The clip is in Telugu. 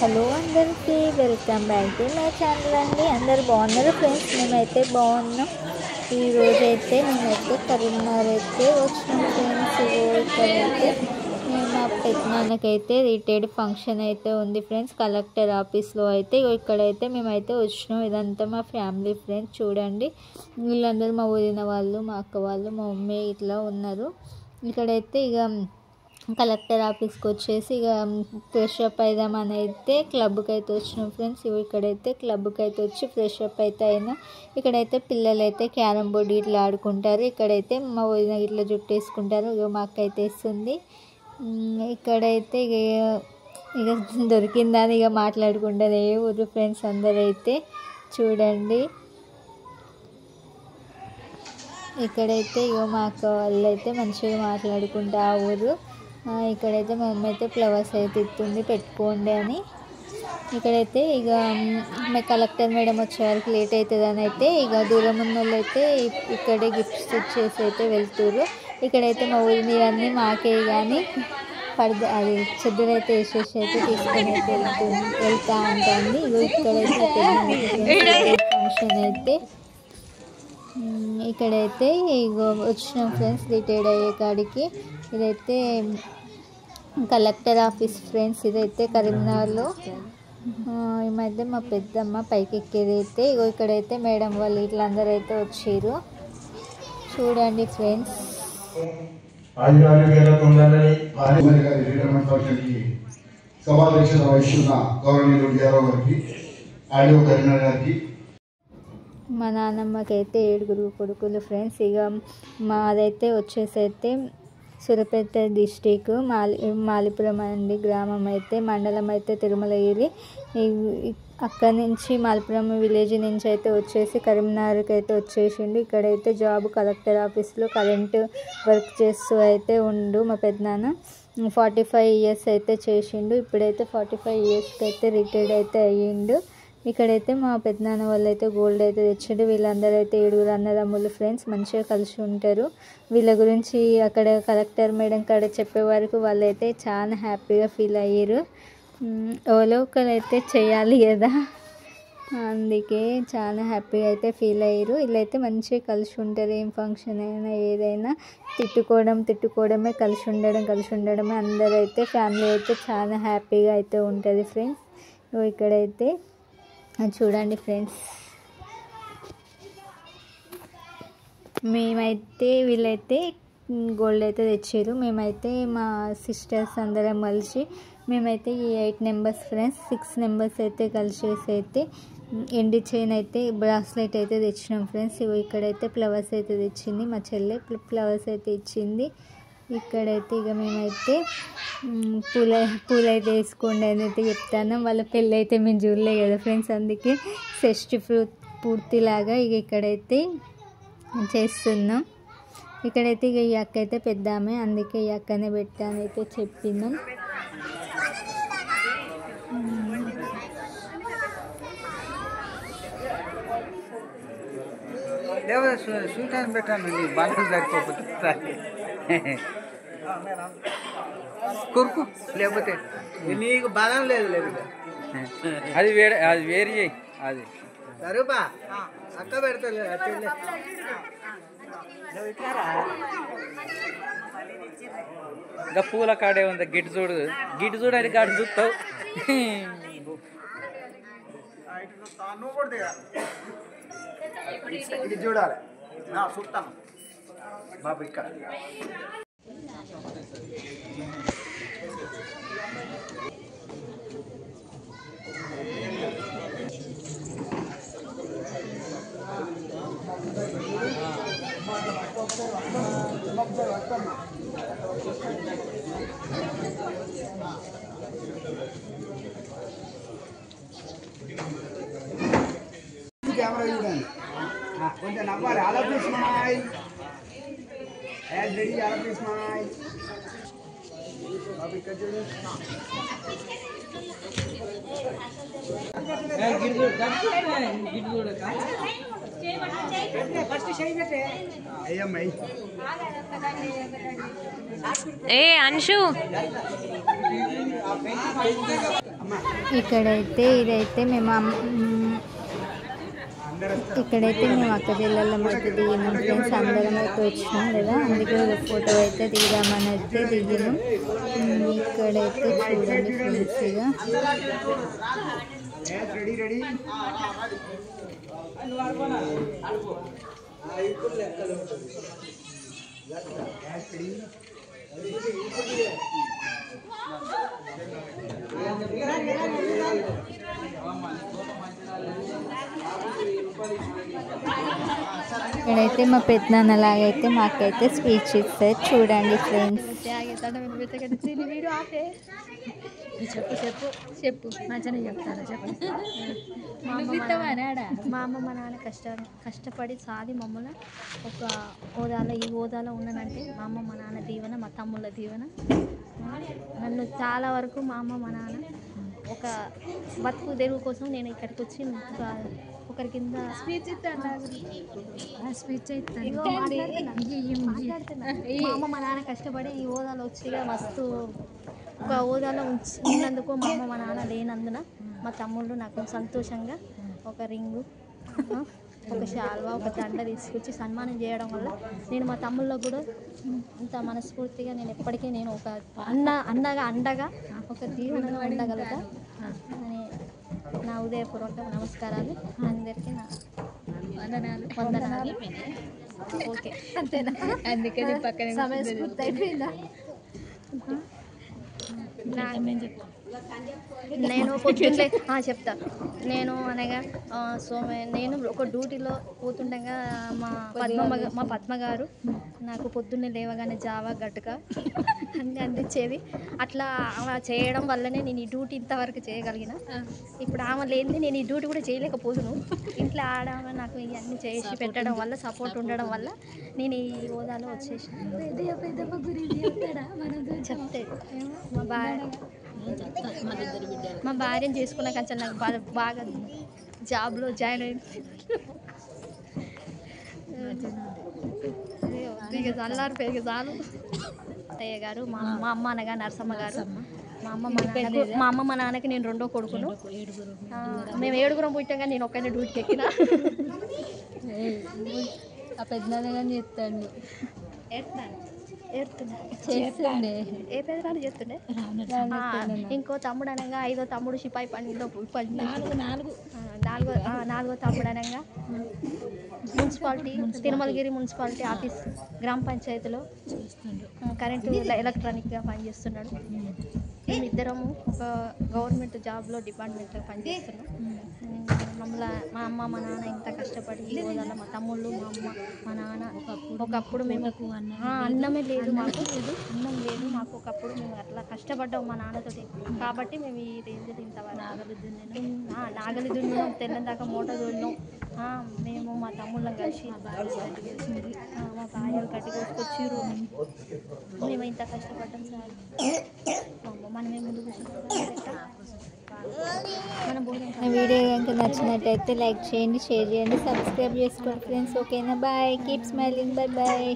హలో అందరికీ welcome back to my channel అండి. అందరు బాగున్నారు ఫ్రెండ్స్? మేమైతే బాగున్నాం. ఈరోజైతే మేమైతే కరీంనగర్ అయితే వచ్చినాం ఫ్రెండ్స్. ఇక్కడైతే మా పెద్దనాన్నకైతే రిటైర్డ్ ఫంక్షన్ అయితే ఉంది ఫ్రెండ్స్, కలెక్టర్ ఆఫీస్లో అయితే. ఇక్కడైతే మేమైతే వచ్చినాం. ఇదంతా మా ఫ్యామిలీ ఫ్రెండ్స్. చూడండి, వీళ్ళందరూ మా ఊరిన వాళ్ళు, మా అక్క వాళ్ళు, మా మమ్మీ ఇట్లా ఉన్నారు. ఇక్కడైతే ఇక కలెక్టర్ ఆఫీస్కి వచ్చేసి ఇక ఫ్రెష్ అప్ అయిదామని అయితే క్లబ్కి అయితే వచ్చినాం ఫ్రెండ్స్. ఇక్కడైతే క్లబ్కి అయితే వచ్చి ఫ్రెష్ అప్ అయితే అయినా. ఇక్కడైతే పిల్లలు అయితే క్యారమ్ బోర్డు ఇట్లా ఆడుకుంటారు. ఇక్కడైతే మా వదిన ఇట్లా జుట్టు వేసుకుంటారు. ఇక మా అక్క అయితే వేస్తుంది. ఇక్కడైతే ఇక దొరికిందని ఇక మాట్లాడుకుంటారు ఏ ఊరు ఫ్రెండ్స్ అందరైతే. చూడండి, ఇక్కడైతే ఇక మా అక్క వాళ్ళు అయితే మంచిగా మాట్లాడుకుంటా ఆ ఊరు. ఇక్కడైతే మా మమ్మీ అయితే ఫ్లవర్స్ అయితే ఇస్తుంది, పెట్టుకోండి అని. ఇక్కడైతే ఇక కలెక్టర్ మేడం వచ్చే వరకు లేట్ అవుతుందని అయితే ఇక దూరం ఉన్న వాళ్ళు అయితే ఇక్కడే గిఫ్ట్స్ ఇచ్చేసి అయితే వెళ్తున్నారు. ఇక్కడైతే మా ఊరిని అన్నీ మాకే కానీ అది చెద్దరైతే వేసేసి అయితే తీసుకొని అయితే వెళ్తా ఉంటుంది. ఇక్కడైతే ఫంక్షన్ అయితే ఇక్కడైతే ఇగో వచ్చినాం ఫ్రెండ్స్ రిటైర్డ్ అయ్యే కాడికి. ఇదైతే కలెక్టర్ ఆఫీస్ ఫ్రెండ్స్. ఇదైతే కరీంనగర్లో. ఈ మధ్య మా పెద్దమ్మ పైకి ఎక్కేది అయితే ఇగో ఇక్కడైతే మేడం వాళ్ళు ఇట్లా అందరూ అయితే వచ్చారు. చూడండి ఫ్రెండ్స్. మా నాన్నమ్మకైతే 7 కొడుకులు ఫ్రెండ్స్. ఇక మాదైతే వచ్చేసి అయితే సూర్యాపేట డిస్టిక్ మాలిపురం అండి గ్రామం అయితే. మండలం అయితే తిరుమలగిరి. అక్కడి నుంచి మాలిపురం విలేజ్ నుంచి అయితే వచ్చేసి కరీంనగర్కి అయితే వచ్చేసిండు. ఇక్కడైతే జాబ్ కలెక్టర్ ఆఫీస్లో కరెంటు వర్క్ చేస్తూ అయితే ఉండు. మా పెద్దనాన్న 45 ఇయర్స్ అయితే చేసిండు. ఇప్పుడైతే 45 ఇయర్స్కి అయితే రిటైర్డ్ అయితే అయ్యిండు. ఇక్కడైతే మా పెద్దనాన్న వాళ్ళు అయితే గోల్డ్ అయితే తెచ్చిండు. వీళ్ళందరూ అయితే 7 అన్నదమ్ములు ఫ్రెండ్స్, మంచిగా కలిసి ఉంటారు. వీళ్ళ గురించి అక్కడ కలెక్టర్ మేడం కాడ చెప్పే వరకు వాళ్ళైతే చాలా హ్యాపీగా ఫీల్ అయ్యారు. ఎవరో ఒకరైతే చేయాలి కదా, అందుకే చాలా హ్యాపీగా అయితే ఫీల్ అయ్యారు. వీళ్ళైతే మంచిగా కలిసి ఉంటారు. ఏం ఫంక్షన్ అయినా ఏదైనా తిట్టుకోవడమే, కలిసి ఉండడమే. అందరూ అయితే ఫ్యామిలీ అయితే చాలా హ్యాపీగా అయితే ఉంటుంది ఫ్రెండ్స్. ఇక్కడైతే చూడండి ఫ్రెండ్స్, మేమైతే వీళ్ళైతే గోల్డ్ అయితే తెచ్చారు. మేమైతే మా సిస్టర్స్ అందరం కలిసి మేమైతే ఈ 8 మెంబర్స్ ఫ్రెండ్స్, 6 మెంబర్స్ అయితే కలిసేసి అయితే ఎండి చైన్ అయితే బ్రాస్లెట్ అయితే తెచ్చినాం ఫ్రెండ్స్. ఇక్కడైతే ఫ్లవర్స్ అయితే తెచ్చింది మా చెల్లె, ఫ్లవర్స్ అయితే ఇచ్చింది. ఇక్కడైతే ఇక మేమైతే పూలైతే వేసుకోండి అని అయితే చెప్తాను. వాళ్ళ పెళ్ళి అయితే మేము చూడలే కదా ఫ్రెండ్స్, అందుకే షష్ఠి పూర్తిలాగా ఇక ఇక్కడైతే చేస్తున్నాం. ఇక్కడైతే ఇక ఈ అక్క అయితే పెద్ద ఆమె, అందుకే ఈ అక్కనే పెట్టాను అయితే చెప్పినాం. స్వీట్ పెట్టాను బాగా సరిపోతుంది కొరుకు, లేకపోతే నీకు బలం లేదు. అది వేరు చేయి. అది సరేపా అక్క పెడతాను. ఇంకా పూల కాడే ఉంది. గిట్టు చూడు అది కాడు చూస్తావు. ఇది చూడాలి చూస్తాను బాబు. ఇక్కడ కెమెరా చూడండి, కొంచెం నవ్వాలి. అలా ప్లీజ్ స్మైల్, రెడీ, అలా ప్లీజ్ స్మైల్. బాబు ఇక్కడ చూడండి. ఏ అంశు ఇక్కడైతే మేము అక్క చెల్లెళ్ళం అయితే దిగినాం ఫ్రెండ్స్. అందరం అయితే వచ్చినాం కదా, అందుకే ఫోటో అయితే దిగుదామని అయితే దిగినాం. ఇక్కడైతే చూడండి ఫ్రెండ్స్, ఇక్కడైతే మా పెద్దనాన్నలాగైతే మాకైతే స్పీచ్ ఇస్తారు చూడండి ఫ్రెండ్స్. చెప్పు మంచిగా చెప్తాను. చెప్పు. మా అమ్మ మా నాన్న కష్టపడి సాది మమ్మల్ని ఒక హోదాలో ఈ హోదాలో ఉన్నానంటే మా అమ్మ మా నాన్న దీవెన, మా తమ్ముళ్ళ దీవెన. నన్ను చాలా వరకు మా అమ్మ మా నాన్న ఒక బతుకు తెరువు కోసం నేను ఇక్కడికి వచ్చి ఒకరి కింద స్పీచ్ ఇస్తాను. మా అమ్మ మా నాన్న కష్టపడి ఈ హోదాలో వచ్చి మస్తు ఒక హోదాలో ఉన్నందుకు మా అమ్మ మా నాన్న లేనందున మా తమ్ముళ్ళు నాకు సంతోషంగా ఒక రింగు, ఒక శాల్వా, ఒక దండ తీసుకొచ్చి సన్మానం చేయడం వల్ల నేను మా తమ్ముళ్ళకు కూడా ఇంత మనస్ఫూర్తిగా నేను ఎప్పటికీ నేను ఒక అండగా ఒక దీవెనగా ఉండగలుగుతా అని నా ఉదయపూర్వక నమస్కారాలు. అందరికీ నా వందనాలు. ఓకే, అంతేనా? అందుకని పక్కన సమయస్ఫూర్తి అయిపోయిందా? నేను పొద్దున్నే చెప్తా. నేను అనగా నేను ఒక డ్యూటీలో పోతుండగా మా పద్మ గారు నాకు పొద్దున్నే లేవగానే జావా గట్టుగా అన్నీ అందించేది. అట్లా ఆమె చేయడం వల్లనే నేను ఈ డ్యూటీ ఇంతవరకు చేయగలిగిన. ఇప్పుడు ఆమె లేనిది నేను ఈ డ్యూటీ కూడా చేయలేకపోదును. ఇంట్లో ఆడామె నాకు ఇవన్నీ చేసి పెట్టడం వల్ల, సపోర్ట్ ఉండడం వల్ల నేను ఈ హోదాలో వచ్చేసిన. చెప్తే మా భార్యను చేసుకున్న కంచె నాకు బాగా జాబ్లో జాయిన్ అయింది. అల్లారు పెరిగి చాలు. అత్తయ్య గారు, మా అమ్మ అనగా నరసమ్మ గారు, మా అమ్మ మా నాన్నకి నేను రెండో కొడుకును. మేము 7గురం పుట్టాం కానీ నేను ఒక్కనే డ్యూటీకి ఎక్కిన. ఆ పెద్దనాన్నగాని చెప్తాను చేస్తుండే. ఏ పెద్దనాన్న చేస్తుండే? ఇంకో తమ్ముడు అనగా 5వ తమ్ముడు సిపాయి పనిలో నాలుగో తమ్ముడు అనగా మున్సిపాలిటీ తిరుమలగిరి మున్సిపాలిటీ ఆఫీస్ గ్రామ పంచాయతీలో కరెంటు ఎలక్ట్రానిక్గా పనిచేస్తున్నాడు. మేమిద్దరము ఒక గవర్నమెంట్ జాబ్లో డిపార్ట్మెంట్లో పనిచేస్తున్నాం. మా అమ్మ మా నాన్న ఇంత కష్టపడి ఈ హోదాలో మా తమ్ముళ్ళు, మా అమ్మ మా నాన్న ఒకప్పుడు మేము అన్నమే లేదు మాకు, అన్నం లేదు మాకు. ఒకప్పుడు మేము అట్లా కష్టపడ్డాం మా నాన్నతోటి. కాబట్టి మేము ఈ రేంజ్లో ఇంతవరకు నాగలి దున్నాం, తెల్లని దాకా మూట దున్నాం. మేము మా తమ్ముళ్ళం కలిసి మా భార్యలు గడ్డి కోసుకొచ్చిర్రు. మేము ఇంత కష్టపడ్డాం సార్. మనమే ముందుకు నా వీడియో కనుక నచ్చినట్టయితే లైక్ చేయండి, షేర్ చేయండి, సబ్స్క్రైబ్ చేసుకోండి ఫ్రెండ్స్. ఓకేనా? Bye. Keep smiling. Bye bye.